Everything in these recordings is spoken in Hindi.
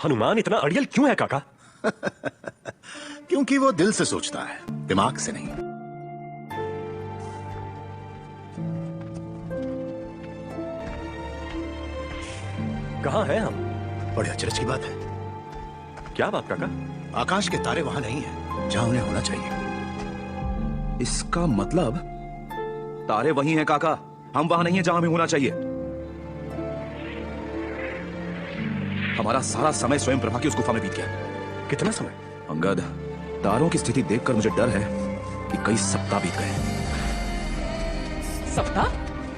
हनुमान इतना अड़ियल क्यों है काका? क्योंकि वो दिल से सोचता है, दिमाग से नहीं। कहाँ हैं हम? बड़े अचरज की बात है। क्या बात काका? आकाश के तारे वहां नहीं है जहां उन्हें होना चाहिए। इसका मतलब तारे वही हैं काका, हम वहां नहीं हैं जहां हमें होना चाहिए। हमारा सारा समय स्वयं प्रभा की उस गुफा में बीत गया। कितना समय? अंगद, तारों की स्थिति देखकर मुझे डर है कि कई सप्ताह बीत गए। सप्ताह?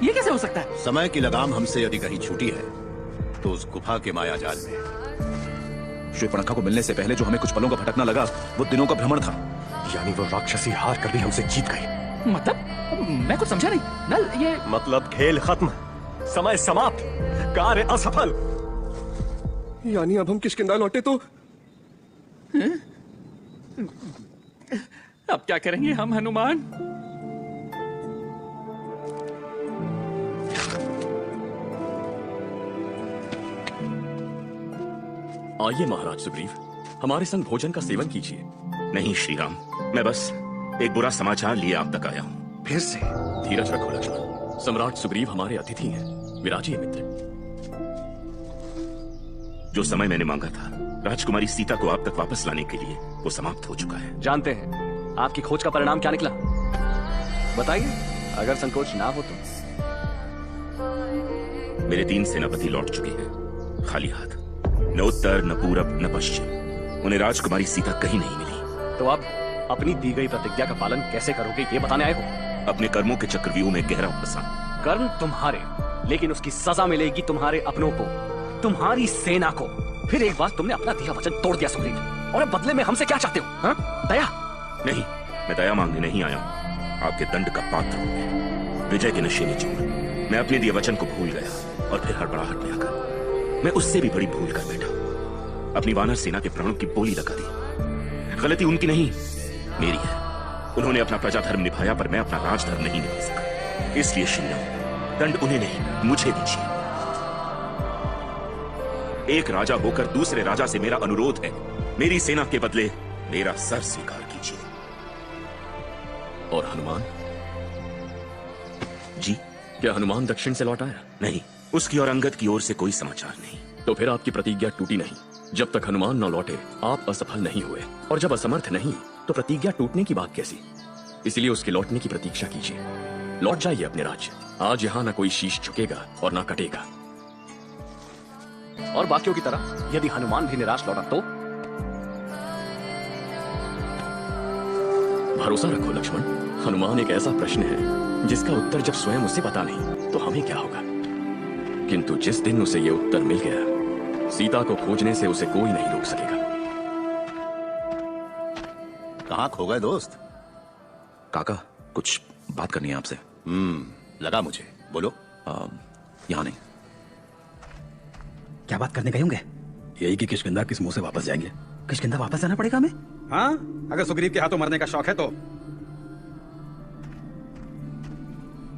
ये कैसे हो सकता है? समय की लगाम हमसे यदि कहीं छूटी है तो उस गुफा के मायाजाल में। शूर्पणखा को मिलने से पहले जो हमें कुछ पलों का भटकना लगा, वो दिनों का भ्रमण था। यानी वो राक्षसी हार कर भी हमसे जीत गई। मतलब मैं कुछ समझा नहीं। नल, ये मतलब खेल खत्म, समय समाप्त, कार्य असफल। यानी अब हम किष्किंधा लौटे तो? अब क्या करेंगे हम हनुमान? आइए महाराज सुग्रीव, हमारे संग भोजन का सेवन कीजिए। नहीं श्री राम, मैं बस एक बुरा समाचार लिए आप तक आया हूँ। फिर से? धीरज रखो लक्ष्मण, सम्राट सुग्रीव हमारे अतिथि हैं। विराजिए मित्र। जो समय मैंने मांगा था राजकुमारी सीता को आप तक वापस लाने के लिए, वो समाप्त हो चुका है। जानते हैं आपकी खोज का परिणाम क्या निकला? बताइए, अगर संकोच ना हो तो। मेरे 3 सेनापति लौट चुके हैं, खाली हाथ। न उत्तर, न पूरब, न पश्चिम। उन्हें राजकुमारी सीता कहीं नहीं मिली। तो आप अपनी दी गई प्रतिज्ञा का पालन कैसे करोगे, ये बताने आए हो? अपने कर्मों के चक्रव्यूह में गहरा फंसा। कर्म तुम्हारे, लेकिन उसकी सजा मिलेगी तुम्हारे अपनों को, तुम्हारी सेना को। फिर एक बार तुमने अपना दिया वचन तोड़ दिया सुग्रीव, और अब बदले में हमसे क्या चाहते हो? हाँ? दया? नहीं, मैं दया मांगने नहीं आया हूँ, आपके दंड का पात्र हूँ मैं। विजय के नशे में चूर मैं अपने दिए वचन को भूल गया और फिर हड़बड़ाहट में आकर मैं उससे भी बड़ी भूल कर बैठा। अपनी वानर सेना के प्राणों की बोली लगा दी। गलती उनकी नहीं, मेरी है। उन्होंने अपना प्रजा धर्म निभाया, पर मैं अपना राजधर्म नहीं निभा सका। इसलिए श्रीराम, दंड उन्हें नहीं, मुझे दीजिए। एक राजा होकर दूसरे राजा से मेरा अनुरोध है, मेरी सेना के बदले मेरा सर स्वीकार कीजिए। और हनुमान जी? क्या हनुमान दक्षिण से लौट आया? नहीं, उसकी और अंगद की ओर से कोई समाचार नहीं। तो फिर आपकी प्रतिज्ञा टूटी नहीं। जब तक हनुमान न लौटे आप असफल नहीं हुए, और जब असमर्थ नहीं तो प्रतिज्ञा टूटने की बात कैसी? इसलिए उसके लौटने की प्रतीक्षा कीजिए। लौट जाइए अपने राज्य। आज यहाँ न कोई शीश झुकेगा और न कटेगा। और बाकियों की तरह यदि हनुमान भी निराश लौटा तो? भरोसा रखो लक्ष्मण, हनुमान एक ऐसा प्रश्न है जिसका उत्तर जब स्वयं उसे पता नहीं तो हमें क्या होगा। किंतु जिस दिन उसे ये उत्तर मिल गया, सीता को खोजने से उसे कोई नहीं रोक सकेगा। कहाँ खो गए दोस्त? काका, कुछ बात करनी है आपसे। लगा मुझे, बोलो। यहाँ नहीं। क्या बात करने गए होंगे? यही कि किष्किंधा किस मुंह से वापस जाएंगे? किष्किंधा वापस जाना पड़ेगा हमें? हाँ, अगर सुग्रीव के हाथों मरने का शौक है तो।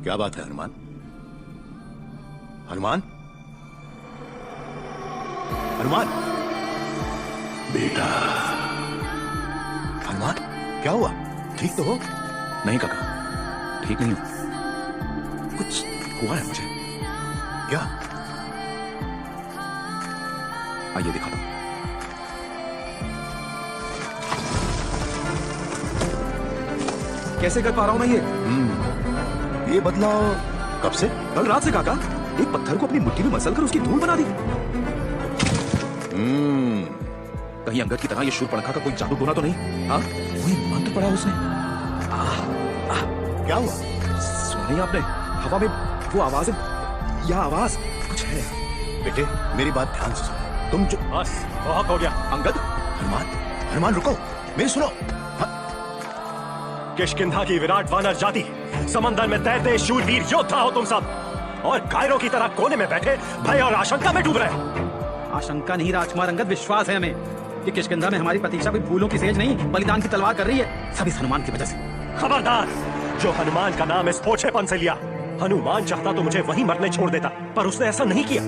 क्या बात है हनुमान? हनुमान? हनुमान? बेटा। हनुमान, क्या हुआ? ठीक तो हो? नहीं काका, ठीक नहीं हूं। कुछ हुआ है मुझे। क्या? आइए दिखाता हूं। कैसे कर पा रहा हूं मैं ये बदलाव कब से? कल रात से काका। एक पत्थर को अपनी मुट्ठी में मसल कर उसकी धूल बना दी। कहीं अंगद की तरह ये शूर्पणखा का कोई जादू टोना तो नहीं? हाँ, कोई मंत्र पड़ा उसने। क्या हुआ? सुना नहीं आपने? हवा में वो आवाज है, यह आवाज कुछ है। बेटे, मेरी बात ध्यान से सुनो। तुम जो बस बहुत हो गया। अंगद, हनुमान, हनुमान रुको, मेरी सुनो। किष्किंधा की विराट वानर जाति, समंदर में तैरते शूरवीर योद्धा हो तुम सब, और कायरों की तरह कोने में बैठे भय और आशंका में डूब रहे। आशंका नहीं राजकुमार अंगद, विश्वास है हमें कि किष्किंधा में हमारी प्रतीक्षा कोई फूलों की सेज नहीं, बलिदान की तलवार कर रही है। सब इस हनुमान की वजह से। खबरदार! जो हनुमान का नाम इस पोछेपन से लिया, हनुमान चाहता तो मुझे वहीं मरने छोड़ देता, पर उसने ऐसा नहीं किया।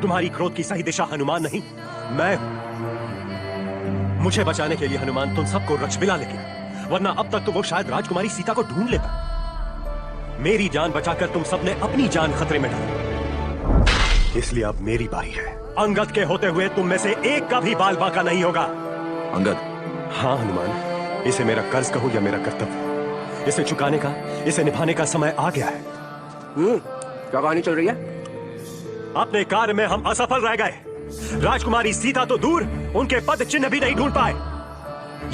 तुम्हारी क्रोध की सही दिशा हनुमान नहीं, मैं मुझे बचाने के लिए हनुमान तुम सबको रचबिला ले गया, वरना अब तक तो वो शायद राजकुमारी सीता को ढूंढ लेता। मेरी जान बचाकर तुम सबने अपनी जान खतरे में डाली, इसलिए अब मेरी बारी है। अंगद के होते हुए तुम में से एक का भी बाल बांका नहीं होगा। अंगद। हाँ हनुमान, इसे मेरा कर्ज कहो या मेरा कर्तव्य, इसे चुकाने का, इसे निभाने का समय आ गया है। क्या कहानी चल रही है? अपने कार्य में हम असफल रह गए। राजकुमारी सीता तो दूर, उनके पद चिन्ह भी नहीं ढूंढ पाए।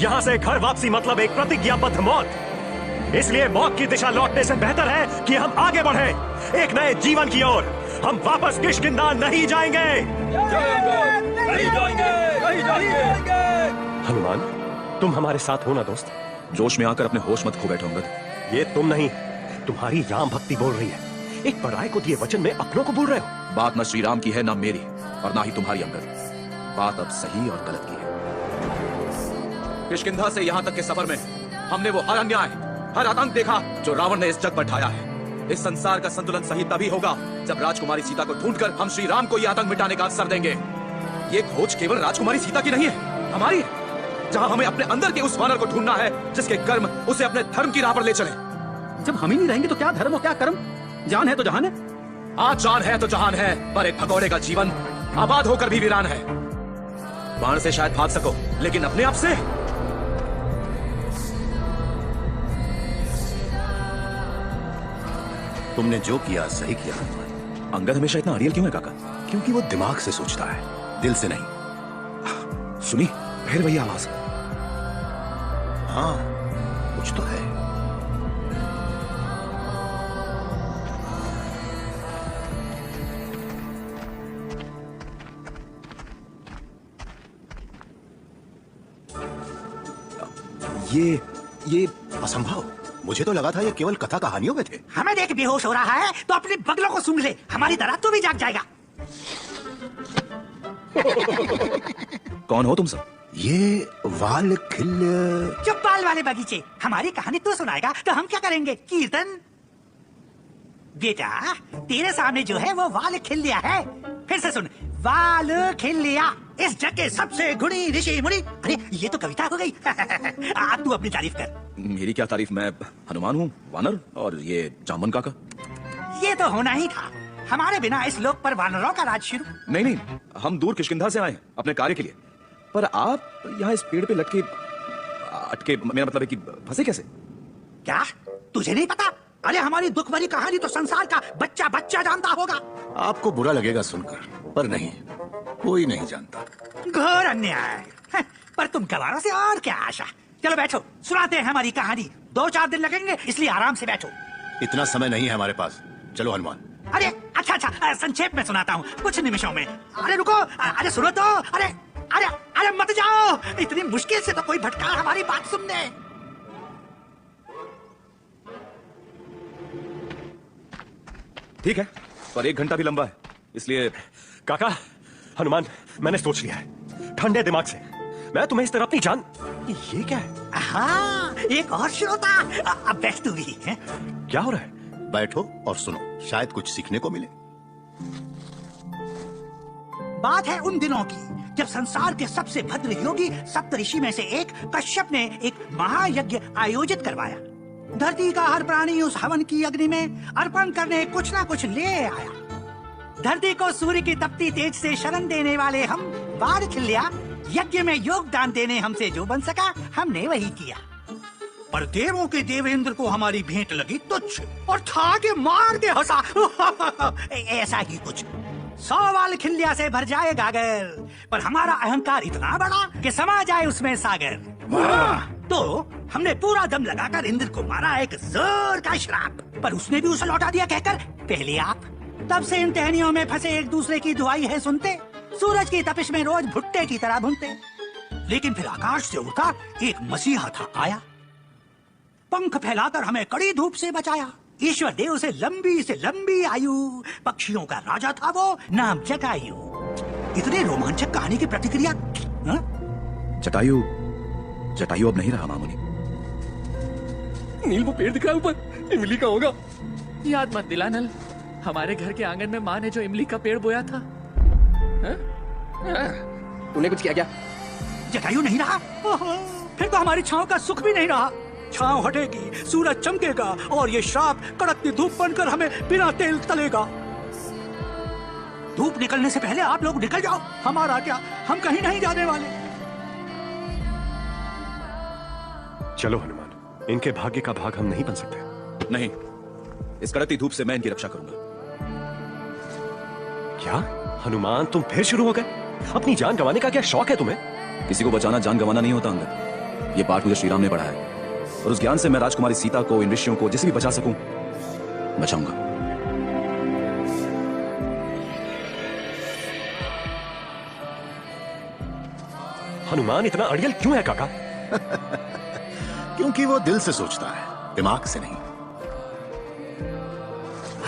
यहां से घर वापसी मतलब एक प्रतिज्ञाबद्ध मौत। इसलिए मौत की दिशा लौटने से बेहतर है कि हम आगे बढ़े, एक नए जीवन की ओर। हम वापस किष्किंधा नहीं जाएंगे। हनुमान, तुम हमारे साथ हो ना दोस्त? जोश में आकर अपने होश मत खो बैठो अंगद। ये तुम नहीं, तुम्हारी राम भक्ति बोल रही है। एक पराये को दिए वचन में अपनों को बोल रहे हो। बात न श्री राम की है, ना मेरी, और ना ही तुम्हारी अंगद। बात अब सही और गलत की है। किष्किंधा से यहाँ तक के सफर में हमने वो हर अन्याय, हर आतंक देखा जो रावण ने इस जग पर ढाया है। इस संसार का संतुलन सही तभी होगा जब राजकुमारी सीता को ढूंढकर हम श्री राम को यह आतंक मिटाने का अवसर देंगे। ये खोज केवल राजकुमारी सीता की नहीं है, हमारी है, जहां हमें अपने अंदर के उस वानर को ढूंढना है जिसके कर्म उसे अपने धर्म की राह पर ले चले। जब हम ही नहीं रहेंगे तो क्या धर्म और क्या कर्म? जान है तो जहान है। आज जान है तो जहान है, पर एक भगोड़े का जीवन आबाद होकर भी वीरान है। बाण से शायद भाग सको, लेकिन अपने आप से तुमने जो किया सही किया। अंगद हमेशा इतना अड़ियल क्यों है काका? क्योंकि वो दिमाग से सोचता है, दिल से नहीं। सुनी फिर वही आवाज। हाँ, कुछ तो है। ये असंभव। मुझे तो लगा था ये केवल कथा कहानियों में थे। हमें देख बेहोश हो रहा है तो अपने बगलों को सूंघ ले, हमारी तरह तू भी जाग जाएगा। कौन हो तुम सब? ये वाल खिल। चुप, बाल वाले बगीचे। हमारी कहानी तू सुनाएगा तो हम क्या करेंगे? कीर्तन। बेटा, तेरे सामने जो है वो वाल खिल लिया है। फिर से सुन, वाल खिल लिया। इस जग के सबसे गुणी ऋषि मुनि। अरे ये तो कविता हो गई। अब तू अपनी तारीफ कर। मेरी क्या तारीफ? मैं हनुमान हूँ, वानर, और ये जामन काका। ये तो होना ही था। हमारे बिना इस लोक पर वानरों का राज शुरू। नहीं, हम दूर किष्किंधा से आए हैं अपने कार्य के लिए, पर आप यहाँ इस पेड़ पे लटके अटके, मेरा मतलब है कि फंसे कैसे? क्या तुझे नहीं पता? अरे हमारी दुख भरी कहानी तो संसार का बच्चा बच्चा जानता होगा। आपको बुरा लगेगा सुनकर, पर नहीं, कोई नहीं जानता। घोर अन्याय। पर तुम गवारों से और क्या आशा? चलो बैठो, सुनाते हैं हमारी कहानी। 2-4 दिन लगेंगे, इसलिए आराम से बैठो। इतना समय नहीं है हमारे पास। चलो हनुमान। अरे अच्छा, संक्षेप में सुनाता हूँ कुछ निमिषों में। अरे रुको, अरे सुनो तो। अरे मत जाओ, इतनी मुश्किल से तो कोई भटका हमारी बात सुन ले। ठीक है, पर 1 घंटा भी लंबा है, इसलिए। काका, हनुमान, मैंने सोच लिया है ठंडे दिमाग से। मैं तुम्हें इस तरह अपनी जान। ये क्या है? हाँ, एक और श्रोता। अब बैठ तू भी है? क्या हो रहा है? बैठो और सुनो, शायद कुछ सीखने को मिले। बात है उन दिनों की जब संसार के सबसे भद्र योगी सप्तऋषि में से एक कश्यप ने एक महायज्ञ आयोजित करवाया। धरती का हर प्राणी उस हवन की अग्नि में अर्पण करने कुछ ना कुछ ले आया। धरती को सूर्य की तपती तेज से शरण देने वाले हम वाल खिल लिया। यज्ञ में योगदान देने हमसे जो बन सका हमने वही किया। पर देवों के देवेंद्र को हमारी भेंट लगी तुच्छ, और था के मार के हंसा। ऐसा ही कुछ। 100 वाल खिल्लिया से भर जाए गागर, पर हमारा अहंकार इतना बड़ा कि समा जाए उसमें सागर। तो हमने पूरा दम लगाकर इंद्र को मारा एक जोर का श्राप, पर उसने भी उसे लौटा दिया कहकर पहले आप। तब से इन टहनियों में फंसे एक दूसरे की दुआई है सुनते, सूरज की तपिश में रोज भुट्टे की तरह भूनते। लेकिन फिर आकाश से उड़ता एक मसीहा था आया, पंख फैलाकर हमें कड़ी धूप से बचाया। ईश्वर देव उसे लंबी से लंबी आयु, पक्षियों का राजा था वो, नाम जटायु। इतने रोमांचक कहानी की प्रतिक्रिया। जटायु अब नहीं रहा मामुनी। नील, वो पेड़ दिख रहा है ऊपर, इमली का होगा। याद मत दिला नल, हमारे घर के आंगन में माँ ने जो इमली का पेड़ बोया था। तूने कुछ किया क्या? जटायु नहीं रहा, ओहो, फिर तो हमारी छांव का सुख भी नहीं रहा। छांव हटेगी, सूरज चमकेगा और ये श्राप कड़कती धूप बनकर हमें बिना तेल तलेगा। धूप निकलने से पहले आप लोग निकल जाओ। हमारा क्या, हम कहीं नहीं जाने वाले। चलो हनुमान, इनके भाग्य का भाग हम नहीं बन सकते। नहीं, इस कड़कती धूप से मैं इनकी रक्षा करूंगा। क्या हनुमान, तुम फिर शुरू हो गए? अपनी जान गंवाने का क्या शौक है तुम्हें? किसी को बचाना जान गंवाना नहीं होता अंगद। ये पाठ मुझे श्री राम ने पढ़ाया है और उस ज्ञान से मैं राजकुमारी सीता को, इन ऋषियों को जिसे भी बचा सकूं बचाऊंगा। हनुमान इतना अड़ियल क्यों है काका? क्योंकि वो दिल से सोचता है, दिमाग से नहीं।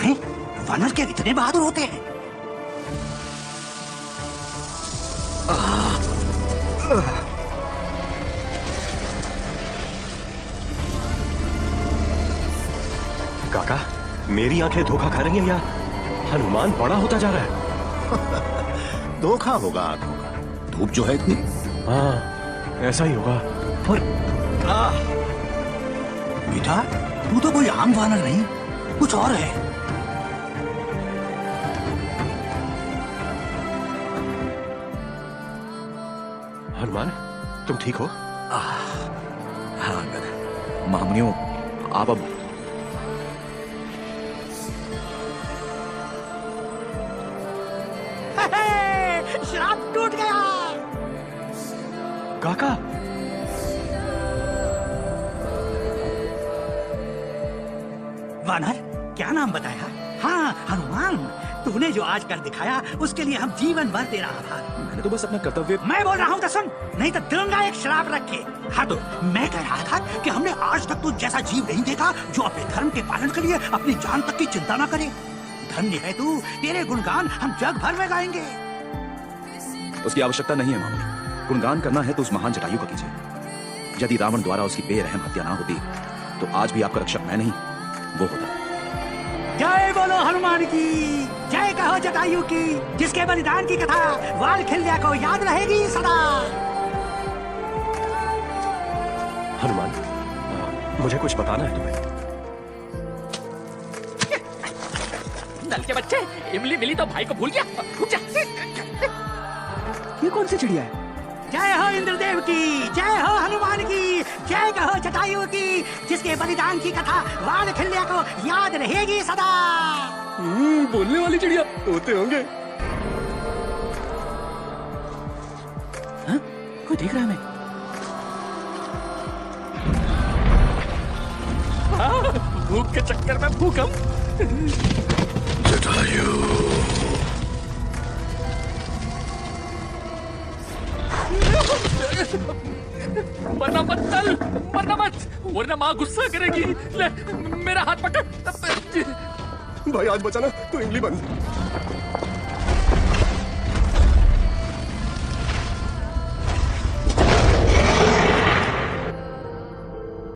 हैं? वानर क्या इतने बहादुर होते हैं? काका, मेरी आंखें धोखा खा रही हैं या हनुमान बड़ा होता जा रहा है? धोखा होगा आंखों का, धूप जो है इतनी। हाँ, ऐसा ही होगा। और बेटा, तू तो कोई आम वानर नहीं, कुछ और है। हनुमान, तुम ठीक हो? हाँ अंगद, महामुनियों, आप अब श्राप टूट गया। काका, वानर, क्या नाम बताया? हाँ, हनुमान। तूने जो आज कर दिखाया उसके लिए हम जीवन भर तेरा आभार। मैंने तो बस अपना कर्तव्य। मैं बोल रहा हूँ तो सुन, नहीं तो दूंगा एक श्राप रख के। हाँ तो मैं कह रहा था कि हमने आज तक तुझ जैसा जीव नहीं देखा जो अपने धर्म के पालन के लिए अपनी जान तक की चिंता न करे। धन्य है तू, तेरे गुणगान हम जग भर में गाएंगे। उसकी आवश्यकता नहीं है मामूली। गुणगान करना है तो उस महान जटायु का कीजिए। यदि रावण द्वारा उसकी बेरहम हत्या ना होती तो आज भी आपका रक्षक मैं नहीं, वो होता। जय बोलो हनुमान की, जय कहो जटायु की, जिसके बलिदान की कथा वालखिल्या को याद रहेगी सदा। हनुमान, मुझे कुछ बताना है तुम्हें। नल के बच्चे, इमली मिली तो भाई को भूल गया। ये कौन सी चिड़िया है? जय हो इंद्रदेव की, जय हो हनुमान की, जय कहो जटायु की, जिसके बलिदान की कथा वालखिल्या को याद रहेगी सदा। बोलने वाली चिड़िया तोते होंगे। हाँ? कोई देख रहा है हमें? भूख के चक्कर में भूकंप। जटायु, मरना मत चल, मरना मत, वरना माँ गुस्सा करेगी। ले मेरा हाथ पकड़। भाई आज बचाना तो इमली बंद।